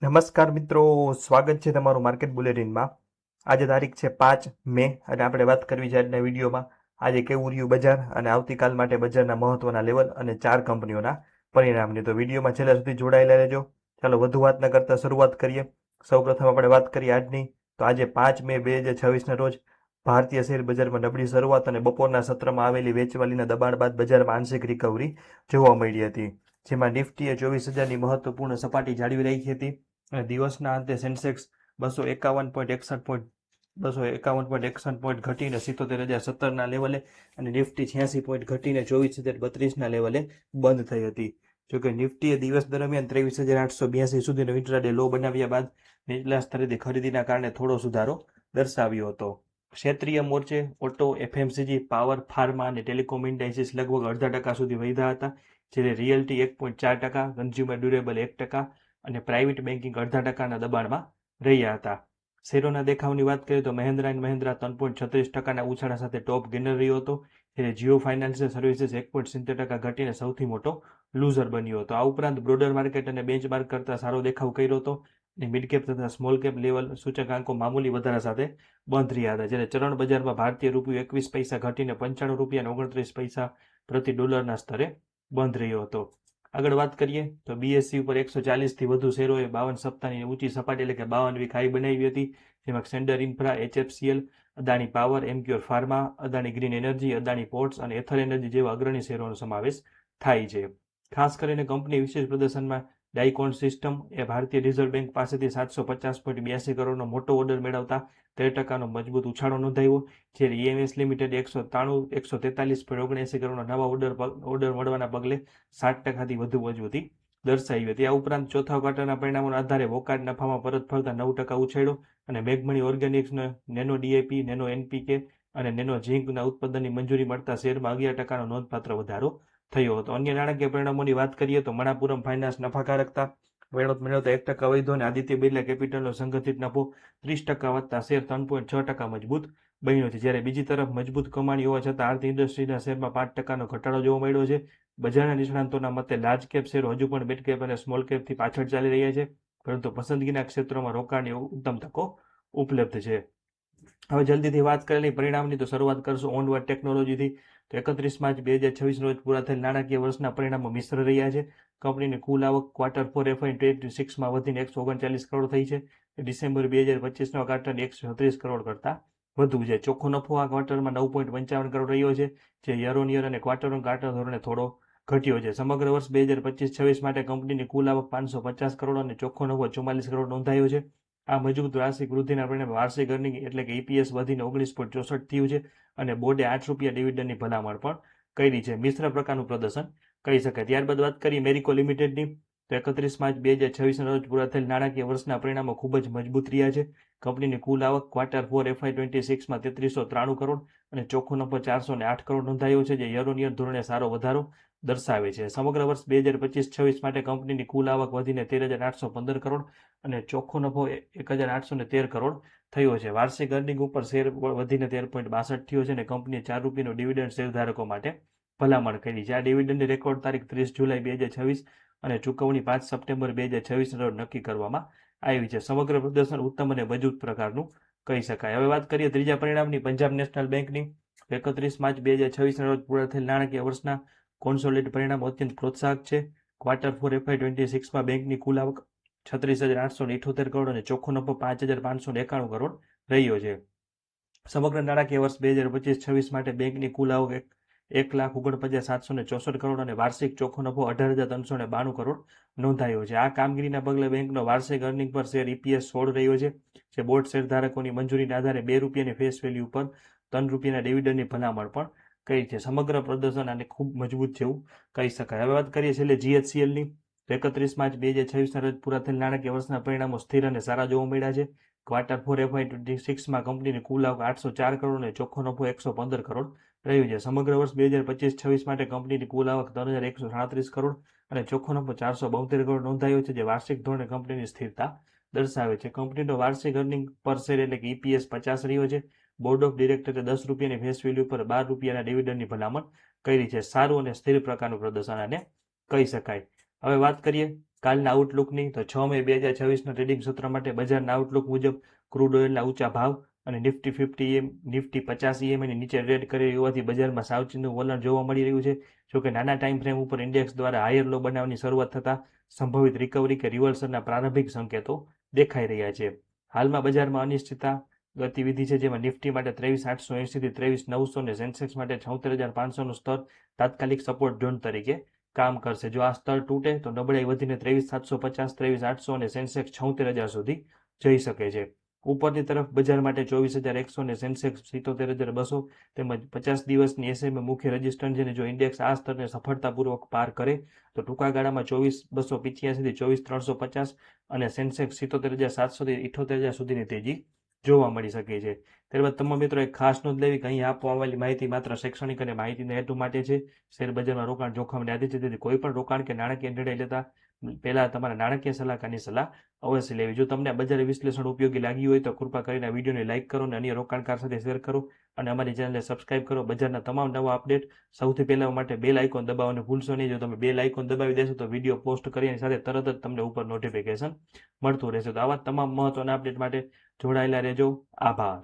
નમસ્કાર મિત્રો, સ્વાગત છે તમારું માર્કેટ બુલેટિનમાં। આજે તારીખ છે 5 મે અને આપણે વાત કરવી છે આજના વિડીયોમાં આજે કેવું રહ્યું બજાર અને આવતીકાલ માટે બજારના મહત્વના લેવલ અને 4 કંપનીઓના પરિણામની। તો વિડીયોમાં છેલ્લા સુધી જોડાયેલા રહેજો। ચાલો વધુ વાત ન કરતા શરૂઆત કરીએ। સૌપ્રથમ આપણે વાત કરીએ આજની, તો આજે 5 મે 2026ના રોજ ભારતીય શેર બજારમાં નબળી શરૂઆત અને બપોરના સત્રમાં આવેલી વેચવાલીના દબાણ બાદ બજારમાં આંશિક રિકવરી જોવા મળી હતી, જેમાં નિફ્ટીએ 24,000ની મહત્વપૂર્ણ સપાટી જાળવી રાખી હતી અને દિવસના અંતે સેન્સેક્સ 251.61 પોઈન્ટ ઘટીને 77,017ના લેવલે અને નિફ્ટી 86 પોઈન્ટ ઘટીને 24,032ના લેવલે બંધ થઈ હતી। જોકે નિફ્ટીએ દિવસ દરમિયાન 23,882 સુધીનો ઇન્ટ્રાડે લો બનાવ્યા બાદ નીચલા સ્તરેથી ખરીદીના કારણે થોડો સુધારો દર્શાવ્યો હતો। ક્ષેત્રીય મોરચે ઓટો, એફએમસીજી, પાવર, ફાર્મા અને ટેલિકોમ ઇન્ડાઇસીસ લગભગ 0.5% સુધી વધ્યા હતા, જ્યારે રિયલ્ટી 1.4%, કન્ઝ્યુમર ડ્યુરેબલ 1% અને પ્રાઇવેટ બેન્કિંગ 0.5%ના દબાણમાં રહ્યા હતા। શેરોના દેખાવની વાત કરીએ તો મહિન્દ્રા એન્ડ મહિન્દ્રા 3.36%ના ઉછાળા સાથે ટોપ ગેનર રહ્યો હતો, જ્યારે જીઓ ફાઇનાન્શિયલ સર્વિસીસ 1.70% ઘટીને સૌથી મોટો લૂઝર બન્યો હતો। આ ઉપરાંત બ્રોડર માર્કેટ અને બેન્ચમાર્ક કરતાં સારો દેખાવ કર્યો હતો અને મિડ કેપ તથા સ્મોલ કેપ લેવલ સૂચકાંકો મામૂલી વધારા સાથે બંધ રહ્યા હતા, જ્યારે ચલણ બજારમાં ભારતીય રૂપિયો 21 પૈસા ઘટીને 95.29 પ્રતિ ડોલરના સ્તરે બંધ રહ્યો હતો। આગળ વાત કરીએ તો બીએસસી ઉપર 140થી વધુ શેરોએ 52 સપ્તાહની ઊંચી સપાટી એટલે કે 52 વીક હાઈ બનાવી હતી, જેમાં standard infra, HFCL, Adani power, Emcure pharma, Adani green energy, Adani ports અને એથર એનર્જી જેવા અગ્રણી શેરોનો સમાવેશ થાય છે। ખાસ કરીને કંપની વિશેષ પ્રદર્શનમાં ડાઇકોન સિસ્ટમ એ ભારતીય રિઝર્વ બેંક પાસેથી 750.82 કરોડનો મોટો ઓર્ડર મેળવતા 13%નો મજબૂત ઉછાળો નોંધાયો, જ્યારે ઈએમએસ લિમિટેડ 143.79 કરોડનો નવા ઓર્ડર મળવાના પગલે 7%થી વધુ મજબૂતી દર્શાવી હતી। આ ઉપરાંત ચોથા ક્વાર્ટરના પરિણામોના આધારે વોકાર્ડ નફામાં પરત ફરતા 9% ઉછાળ્યો અને મેઘમણી ઓર્ગેનિક્સને નેનો ડીએપી, નેનો એનપીકે અને નેનો ઝીંકના ઉત્પાદનની મંજૂરી મળતા શેરમાં 11%નો નોંધપાત્ર વધારો થયો હતો। અન્ય નાણાકીય પરિણામોની વાત કરીએ તો મણાપુરમ ફાઇનાન્સ નફાકારકતા મેળવતા 1% વધ્યો અને આદિત્ય બિરલા કેપિટલનો સંગઠિત નફો 30% વધતા શેર 3.6% મજબૂત બન્યો છે, જ્યારે બીજી તરફ મજબૂત કમાણી હોવા છતાં આરતી ઇન્ડસ્ટ્રીઝના શેરમાં 5%નો ઘટાડો જોવા મળ્યો છે। બજારના નિષ્ણાંતોના મતે લાર્જ કેપ શેરો હજુ પણ મિડ કેપ અને સ્મોલ કેપથી પાછળ ચાલી રહ્યા છે, પરંતુ પસંદગીના ક્ષેત્રોમાં રોકાણની ઉત્તમ તકો ઉપલબ્ધ છે। હવે જલ્દીથી વાત કરેલી પરિણામની તો શરૂઆત કરશું ઓનવર્ડ ટેકનોલોજીથી। તો 31 માર્ચ 2026 રોજ પૂરા થયેલ નાણાકીય વર્ષના પરિણામો મિશ્ર રહ્યા છે। કંપનીની કુલ આવક Q4 FY26માં વધીને 139 કરોડ થઈ છે, ડિસેમ્બર 2025ના ક્વાર્ટરની 136 કરોડ કરતાં વધુ છે। ચોખ્ખો નફો આ ક્વાર્ટરમાં 9.55 કરોડ રહ્યો છે, જે યર ઓન યર અને ક્વાર્ટર ઓન ક્વાર્ટર ધોરણે થોડો ઘટ્યો છે। સમગ્ર વર્ષ 2025-26 માટે કંપનીની કુલ આવક 550 કરોડ અને ચોખ્ખો નફો 44 કરોડ નોંધાયો છે। આ મજબૂત વાર્ષિક વૃદ્ધિના પરિણામે વાર્ષિક અર્નિંગ એટલે કે ઈપીએસ વધીને 19.64 થયું છે અને બોર્ડે ₹8 ડિવિડન્ડની ભલામણ પણ કરી છે। મિશ્ર પ્રકારનું પ્રદર્શન કહી શકાય। ત્યારબાદ વાત કરીએ મેરિકો લિમિટેડની, તો 31 માર્ચ 2026ના રોજ પૂરા થયેલ નાણાકીય વર્ષના પરિણામો ખૂબ જ મજબૂત રહ્યા છે। કંપનીની કુલ આવક Q4 FY26માં 3393 કરોડ અને ચોખ્ખો નફો 408 કરોડ નોંધાયો છે, જે યર ઓન યર ધોરણે સારો વધારો દર્શાવે છે। સમગ્ર વર્ષ 2025-26 માટે કંપનીની કુલ આવક વધીને 13,815 કરોડ અને ચોખ્ખો નફો 1,813 કરોડ થયો છે। વાર્ષિક અર્નિંગ ઉપર શેર વધીને 13.62 થયો છે અને કંપનીએ ₹4નો ડિવિડન્ડ શેરધારકો માટે ભલામણ કરી છે। આ ડિવિડન્ડની રેકોર્ડ તારીખ 30 જુલાઈ 2026 અને ચૂકવણી 5 સપ્ટેમ્બર 2026 રોજ નક્કી કરવામાં આવી છે। સમગ્ર પ્રદર્શન ઉત્તમ અને મજબૂત પ્રકારનું કહી શકાય। હવે વાત કરીએ ત્રીજા પરિણામની પંજાબ નેશનલ બેંકની, 31 માર્ચ 2026ના રોજ પૂરા થયેલ નાણાકીય વર્ષના કોન્સોલિડેટેડ પરિણામો અત્યંત પ્રોત્સાહક છે। Q4 FY26માં બેંકની કુલ આવક 36,878 કરોડ અને ચોખ્ખો નફો 5,591 કરોડ રહ્યો છે। સમગ્ર નાણાકીય વર્ષ 2025-26 માટે બેંકની કુલ આવક 1,49,764 કરોડ અને વાર્ષિક ચોખ્ખો નફો 18,392 કરોડ નોંધાયો છે। આ કામગીરીના પગલે બેંકનો વાર્ષિક અર્નિંગ પર શેર ઈપીએસ 16 રહ્યો છે, જે બોર્ડ શેરધારકોની મંજૂરીના આધારે ₹2ની ફેસ વેલ્યુ ઉપર ₹3ના ડિવિડન્ડની ભલામણ પણ કરી છે। સમગ્ર પ્રદર્શન આને ખૂબ મજબૂત જેવું કહી શકાય। હવે વાત કરીએ છેલ્લે જીએચસીએલની, 31 માર્ચ 2026ના રોજ પૂરા થયેલ નાણાકીય વર્ષના પરિણામો સ્થિર અને સારા જોવા મળ્યા છે। Q4 FY26માં કંપનીની કુલ આવક 804 કરોડ અને ચોખ્ખો નફો 115 કરોડ રહ્યો છે। સમગ્ર વર્ષ 2025-26 માટે કંપનીની કુલ આવક 3,137 કરોડ અને ચોખ્ખો નફો 472 કરોડ નોંધાયો છે, જે વાર્ષિક ધોરણે કંપનીની સ્થિરતા દર્શાવે છે। કંપનીનો વાર્ષિક અર્નિંગ પર શેર એટલે કે ઈપીએસ 50 રહ્યો છે। બોર્ડ ઓફ ડિરેક્ટરે ₹10ની ફેસ વેલ્યુ પર ₹12ના ડિવિડન્ડની ભલામણ કરી છે। સારું અને સ્થિર પ્રકારનું પ્રદર્શન આને કહી શકાય। હવે વાત કરીએ કાલના આઉટલુકની તો 6 મે 2026ના ટ્રેડિંગ સત્ર માટે બજારના આઉટલુક મુજબ ક્રૂડ ઓઇલના ઊંચા ભાવ અને નિફ્ટી 50 નિફ્ટી 50 EMAની નીચે ટ્રેડ કરી હોવાથી બજારમાં સાવચેતીનું વલણ જોવા મળી રહ્યું છે. જોકે નાના ટાઈમ ફ્રેમ ઉપર ઇન્ડેક્સ દ્વારા હાયર લો બનાવવાની શરૂઆત થતાં સંભવિત રિકવરી કે રિવર્સલના પ્રારંભિક સંકેતો દેખાઈ રહ્યા છે. હાલમાં બજારમાં અનિશ્ચિતતા ગતિવિધિ છે, જેમાં નિફ્ટી માટે 23,880 થી 23,900 અને સેન્સેક્સ માટે 76,500નું સ્તર તાત્કાલિક સપોર્ટ ઝોન તરીકે કામ કરશે. જો આ સ્તર તૂટે તો નબળાઈ વધીને 23,750, 23,800 અને સેન્સેક્સ 76,000 સુધી જઈ શકે છે. ઉપરની તરફ બજાર માટે 24,100 અને સેન્સેક્સ 77,200 તેમજ 50 દિવસની SMA મુખ્ય રેઝિસ્ટન્સ છે, અને જો ઇન્ડેક્સ આ સ્તરને સફળતાપૂર્વક પાર કરે તો ટૂંકા ગાળામાં 24,285 થી 24,350 અને સેન્સેક્સ 77,700 થી 78,000 સુધીની તેજી જોવા મળી શકે છે. ત્યારબાદ તમામ મિત્રો એક ખાસ નોંધ લેવી કે અહીં આપવામાં આવેલી માહિતી માત્ર શૈક્ષણિક અને માહિતીના હેતુ માટે છે. શેર બજારમાં રોકાણ જોખમને આધિન છે, તેથી કોઈ પણ રોકાણ કે નાણાકીય નિર્ણય લેતા પહેલા તમારા નાણાકીય સલાહકારની સલાહ અવશ્ય લેવી. જો તમને બજાર વિશ્લેષણ ઉપયોગી લાગ્યું હોય તો કૃપા કરીને આ વિડીયોને લાઇક કરો અને અન્ય રોકાણકાર સાથે શેર કરો અને અમારી ચેનલને સબસ્ક્રાઇબ કરો. બજારના તમામ નવા અપડેટ સૌથી પહેલા માટે બેલ આઇકોન દબાવવાનું ભૂલશો નહીં. જો તમે બેલ આઇકોન દબાવી દેશો તો વિડીયો પોસ્ટ કરીની સાથે તરત જ તમને ઉપર નોટિફિકેશન મળતું રહેશે. તો આવા તમામ મહત્વના અપડેટ માટે જોડાયેલા રહેજો. આભાર.